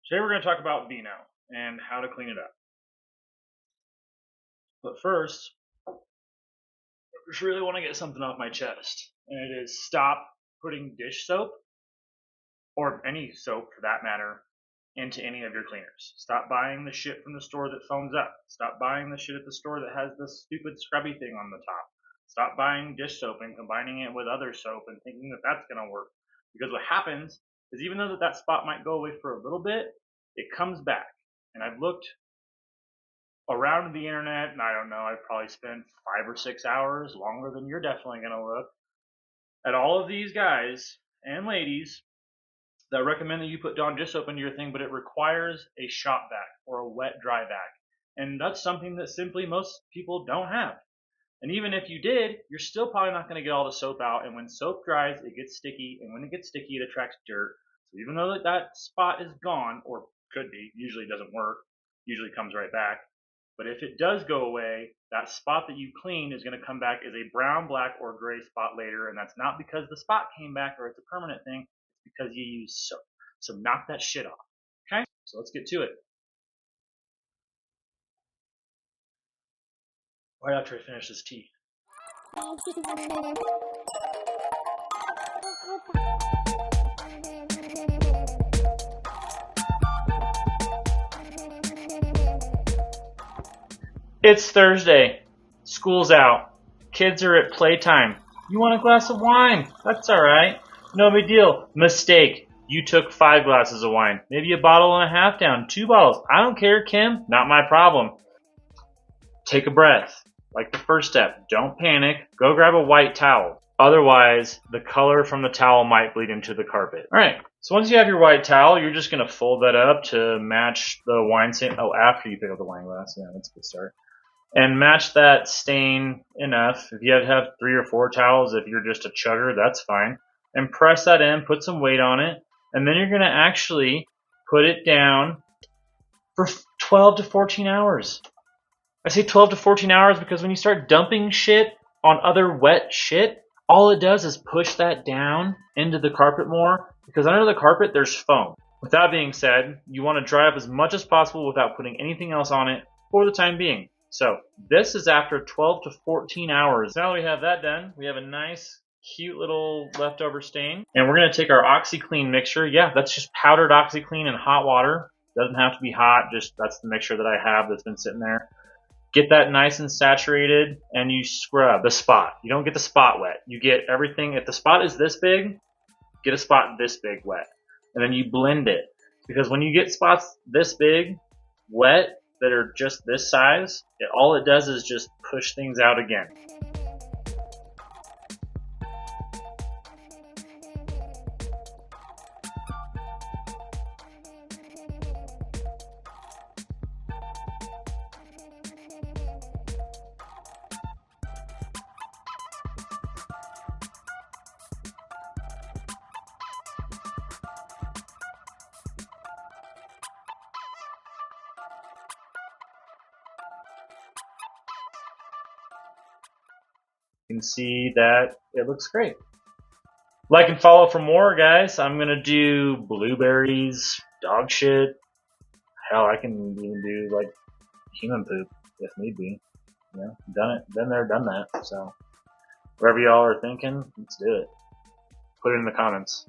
Today we're going to talk about Vino and how to clean it up. But first, I just really want to get something off my chest, and it is stop putting dish soap, or any soap for that matter, into any of your cleaners. Stop buying the shit from the store that foams up. Stop buying the shit at the store that has the stupid scrubby thing on the top. Stop buying dish soap and combining it with other soap and thinking that that's going to work. Because what happens is even though that spot might go away for a little bit, it comes back. And I've looked around the internet, and I don't know, I've probably spent 5 or 6 hours, longer than you're definitely going to look, at all of these guys and ladies that recommend that you put Dawn dish soap into your thing, but it requires a shop vac or a wet dry vac. And that's something that simply most people don't have. And even if you did, you're still probably not going to get all the soap out. And when soap dries, it gets sticky. And when it gets sticky, it attracts dirt. So even though that spot is gone, or could be, usually doesn't work, usually comes right back. But if it does go away, that spot that you cleaned is going to come back as a brown, black, or gray spot later. And that's not because the spot came back or it's a permanent thing. It's because you used soap. So knock that shit off. Okay? So let's get to it. Right after I finish this tea. It's Thursday. School's out. Kids are at playtime. You want a glass of wine? That's alright. No big deal. Mistake. You took 5 glasses of wine. Maybe a bottle and a half down. 2 bottles. I don't care, Kim. Not my problem. Take a breath. Like the first step. Don't panic. Go grab a white towel. Otherwise, the color from the towel might bleed into the carpet. Alright. So once you have your white towel, you're just going to fold that up to match the wine stain. Oh, after you pick up the wine glass. Yeah, that's a good start. And match that stain enough. If you have 3 or 4 towels, if you're just a chugger, that's fine. And press that in, put some weight on it, and then you're going to actually put it down for 12 to 14 hours. I say 12 to 14 hours because when you start dumping shit on other wet shit, all it does is push that down into the carpet more, because under the carpet there's foam. With that being said, you want to dry up as much as possible without putting anything else on it for the time being. So this is after 12 to 14 hours. Now that we have that done, we have a nice, cute little leftover stain. And we're going to take our OxyClean mixture. Yeah, that's just powdered OxyClean in hot water. Doesn't have to be hot, just that's the mixture that I have that's been sitting there. Get that nice and saturated, and you scrub the spot. You don't get the spot wet. You get everything. If the spot is this big, get a spot this big wet. And then you blend it. Because when you get spots this big wet, that are just this size, all it does is just push things out again. You can see that it looks great. Like and follow for more, guys. I'm going to do blueberries, dog shit. Hell, I can even do like human poop if need be. You know, done it, been there, done that. So whatever y'all are thinking, let's do it. Put it in the comments.